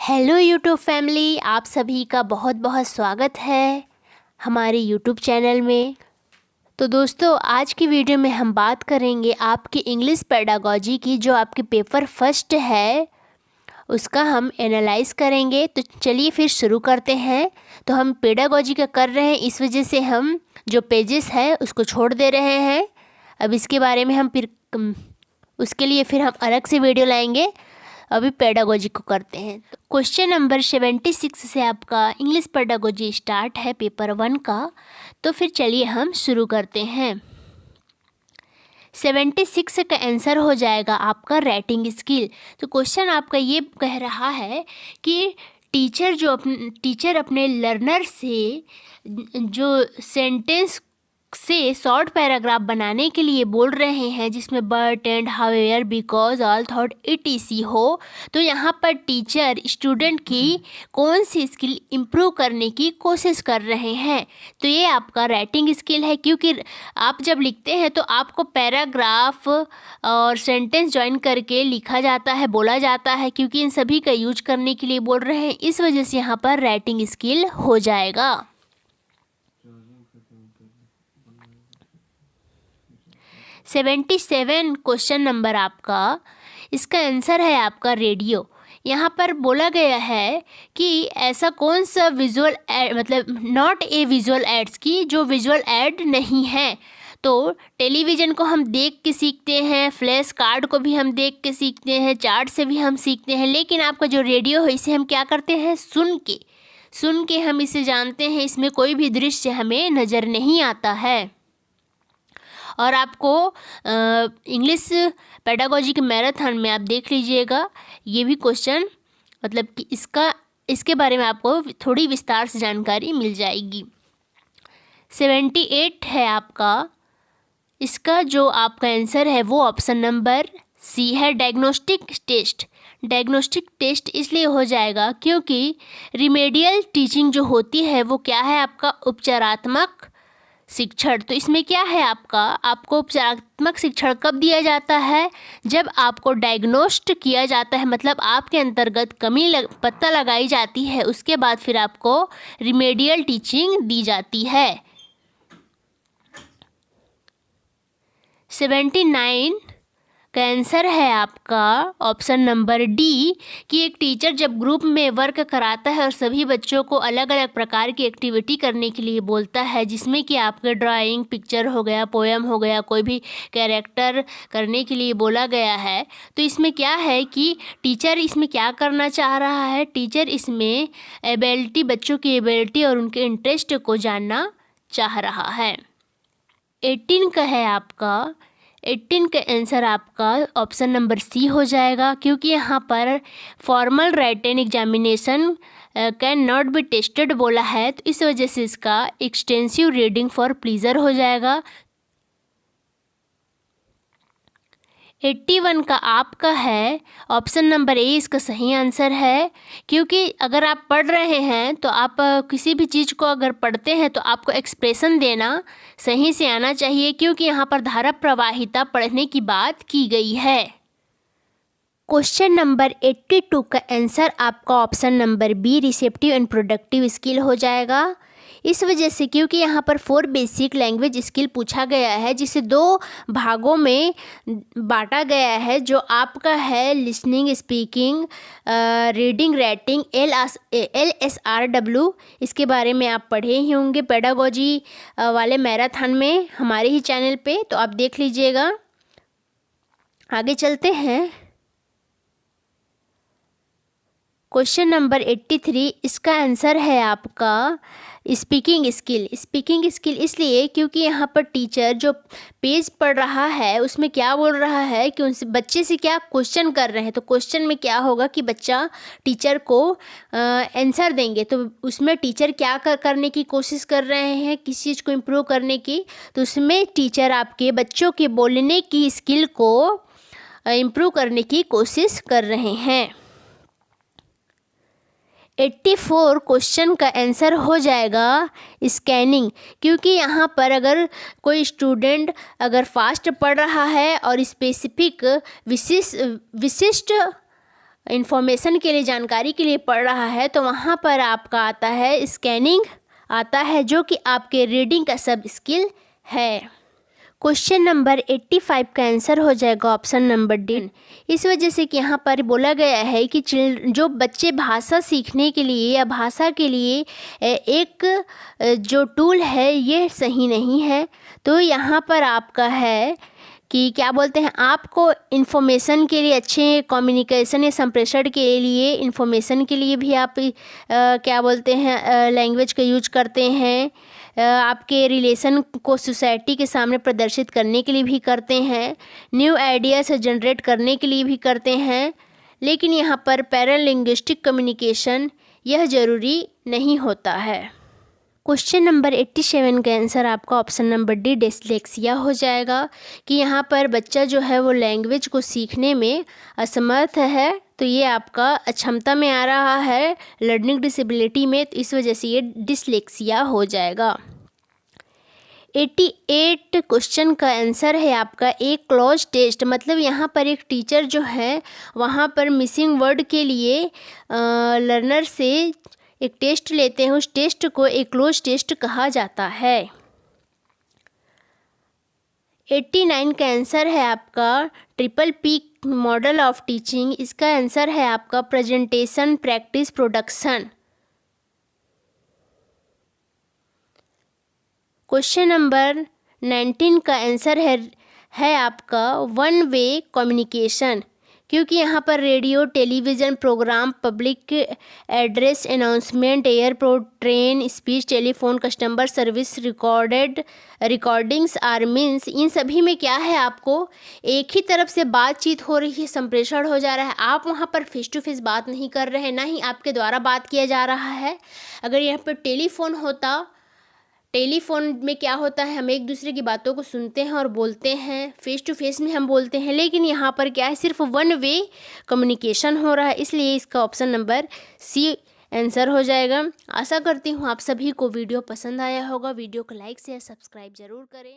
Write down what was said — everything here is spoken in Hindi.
हेलो यूट्यूब फैमिली, आप सभी का बहुत बहुत स्वागत है हमारे यूट्यूब चैनल में। तो दोस्तों, आज की वीडियो में हम बात करेंगे आपकी इंग्लिश पेडागोजी की, जो आपके पेपर फर्स्ट है उसका हम एनालाइज करेंगे। तो चलिए फिर शुरू करते हैं। तो हम पेडागोजी का कर रहे हैं, इस वजह से हम जो पेजेस है उसको छोड़ दे रहे हैं। अब इसके बारे में हम फिर उसके लिए फिर हम अलग से वीडियो लाएंगे। अभी पेडागोजी को करते हैं। क्वेश्चन नंबर 76 से आपका इंग्लिश पेडागोजी स्टार्ट है पेपर 1 का। तो फिर चलिए हम शुरू करते हैं। 76 का आंसर हो जाएगा आपका राइटिंग स्किल। तो क्वेश्चन आपका ये कह रहा है कि टीचर अपने लर्नर से जो सेंटेंस से शॉर्ट पैराग्राफ बनाने के लिए बोल रहे हैं, जिसमें but and however because all thought etc. हो। तो यहाँ पर टीचर स्टूडेंट की कौन सी स्किल इम्प्रूव करने की कोशिश कर रहे हैं। तो ये आपका राइटिंग स्किल है, क्योंकि आप जब लिखते हैं तो आपको पैराग्राफ और सेंटेंस ज्वाइन करके लिखा जाता है, बोला जाता है, क्योंकि इन सभी का यूज करने के लिए बोल रहे हैं। इस वजह से यहाँ पर राइटिंग स्किल हो जाएगा। 77 क्वेश्चन नंबर आपका, इसका आंसर है आपका रेडियो। यहाँ पर बोला गया है कि ऐसा कौन सा विजुअल एड, मतलब नॉट ए विजुअल एड्स की, जो विजुअल एड नहीं है। तो टेलीविज़न को हम देख के सीखते हैं, फ्लैश कार्ड को भी हम देख के सीखते हैं, चार्ट से भी हम सीखते हैं, लेकिन आपका जो रेडियो है इसे हम क्या करते हैं, सुन के हम इसे जानते हैं। इसमें कोई भी दृश्य हमें नज़र नहीं आता है। और आपको इंग्लिश पेडागोजी के मैराथन में आप देख लीजिएगा, ये भी क्वेश्चन मतलब कि इसके बारे में आपको थोड़ी विस्तार से जानकारी मिल जाएगी। 78 है आपका, इसका जो आपका आंसर है वो ऑप्शन नंबर सी है, डायग्नोस्टिक टेस्ट। डायग्नोस्टिक टेस्ट इसलिए हो जाएगा क्योंकि रिमेडियल टीचिंग जो होती है वो क्या है, आपका उपचारात्मक शिक्षण। तो इसमें क्या है, आपको उपचारात्मक शिक्षण कब दिया जाता है, जब आपको डायग्नोस्ट किया जाता है, मतलब आपके अंतर्गत कमी पता लगाई जाती है, उसके बाद फिर आपको रिमेडियल टीचिंग दी जाती है। 79 का आंसर है आपका ऑप्शन नंबर डी, कि एक टीचर जब ग्रुप में वर्क कराता है और सभी बच्चों को अलग अलग प्रकार की एक्टिविटी करने के लिए बोलता है, जिसमें कि आपके ड्राइंग, पिक्चर हो गया, पोएम हो गया, कोई भी कैरेक्टर करने के लिए बोला गया है। तो इसमें क्या है कि टीचर इसमें क्या करना चाह रहा है, टीचर इसमें एबिलिटी, बच्चों की एबिलिटी और उनके इंटरेस्ट को जानना चाह रहा है। 18 का है आपका, 18 का आंसर आपका ऑप्शन नंबर सी हो जाएगा, क्योंकि यहाँ पर formal writing examination can not be tested बोला है, तो इस वजह से इसका एक्सटेंसिव रीडिंग फॉर प्लीजर हो जाएगा। 81 का आपका है ऑप्शन नंबर ए, इसका सही आंसर है, क्योंकि अगर आप पढ़ रहे हैं तो आप किसी भी चीज़ को अगर पढ़ते हैं तो आपको एक्सप्रेशन देना सही से आना चाहिए, क्योंकि यहाँ पर धारा प्रवाहिता पढ़ने की बात की गई है। क्वेश्चन नंबर 82 का आंसर आपका option number B, receptive and productive skill हो जाएगा। इस वजह से क्योंकि यहाँ पर 4 बेसिक लैंग्वेज स्किल पूछा गया है, जिसे 2 भागों में बांटा गया है, जो आपका है listening, speaking, reading, writing, LSRW। इसके बारे में आप पढ़े ही होंगे पेडागोजी वाले मैराथन में हमारे ही चैनल पे, तो आप देख लीजिएगा। आगे चलते हैं। क्वेश्चन नंबर 83, इसका आंसर है आपका स्पीकिंग स्किल। स्पीकिंग स्किल इसलिए क्योंकि यहाँ पर टीचर जो पेज पढ़ रहा है उसमें क्या बोल रहा है कि उनसे बच्चे से क्या क्वेश्चन कर रहे हैं। तो क्वेश्चन में क्या होगा कि बच्चा टीचर को आंसर देंगे, तो उसमें टीचर क्या करने की कोशिश कर रहे हैं, किस चीज़ को इम्प्रूव करने की। तो उसमें टीचर आपके बच्चों के बोलने की स्किल को इम्प्रूव करने की कोशिश कर रहे हैं। 84 क्वेश्चन का आंसर हो जाएगा स्कैनिंग, क्योंकि यहाँ पर अगर कोई स्टूडेंट अगर फास्ट पढ़ रहा है और स्पेसिफिक विशिष्ट इंफॉर्मेशन के लिए, जानकारी के लिए पढ़ रहा है, तो वहाँ पर आपका आता है स्कैनिंग आता है, जो कि आपके रीडिंग का सब स्किल है। क्वेश्चन नंबर 85 का आंसर हो जाएगा ऑप्शन नंबर डी। इस वजह से कि यहाँ पर बोला गया है कि जो बच्चे भाषा सीखने के लिए या भाषा के लिए एक जो टूल है ये सही नहीं है। तो यहाँ पर आपका है कि क्या बोलते हैं, आपको इन्फॉर्मेशन के लिए, अच्छे कम्युनिकेशन या संप्रेषण के लिए, इन्फॉर्मेशन के लिए भी आप क्या बोलते हैं लैंग्वेज का यूज करते हैं, आपके रिलेशन को सोसाइटी के सामने प्रदर्शित करने के लिए भी करते हैं, न्यू आइडियाज़ जनरेट करने के लिए भी करते हैं। लेकिन यहाँ पर पैरालिंग्विस्टिक कम्युनिकेशन यह ज़रूरी नहीं होता है। क्वेश्चन नंबर 87 का आंसर आपका ऑप्शन नंबर डी डिसलेक्सिया हो जाएगा कि यहाँ पर बच्चा जो है वो लैंग्वेज को सीखने में असमर्थ है। तो ये आपका अक्षमता में आ रहा है, लर्निंग डिसेबिलिटी में, तो इस वजह से ये डिसलेक्सिया हो जाएगा। 88 क्वेश्चन का आंसर है आपका एक क्लोज टेस्ट, मतलब यहाँ पर एक टीचर जो है वहाँ पर मिसिंग वर्ड के लिए लर्नर से एक टेस्ट लेते हैं। उस टेस्ट को एक क्लोज टेस्ट कहा जाता है। 89 का आंसर है आपका triple P model of teaching. इसका आंसर है आपका presentation, practice, production. Question number 19 का आंसर है आपका वन वे कम्युनिकेशन, क्योंकि यहाँ पर radio, television program, public address announcement, airport, train, speech, telephone, customer service, recordings are means, इन सभी में क्या है, आपको एक ही तरफ से बातचीत हो रही है, संप्रेषण हो जा रहा है। आप वहाँ पर फेस टू फेस बात नहीं कर रहे हैं, ना ही आपके द्वारा बात किया जा रहा है। अगर यहाँ पर टेलीफोन होता, टेलीफोन में क्या होता है, हम एक दूसरे की बातों को सुनते हैं और बोलते हैं, फेस टू फेस में हम बोलते हैं। लेकिन यहाँ पर क्या है, सिर्फ वन वे कम्युनिकेशन हो रहा है, इसलिए इसका ऑप्शन नंबर सी आंसर हो जाएगा। आशा करती हूँ आप सभी को वीडियो पसंद आया होगा। वीडियो को लाइक शेयर सब्सक्राइब ज़रूर करें।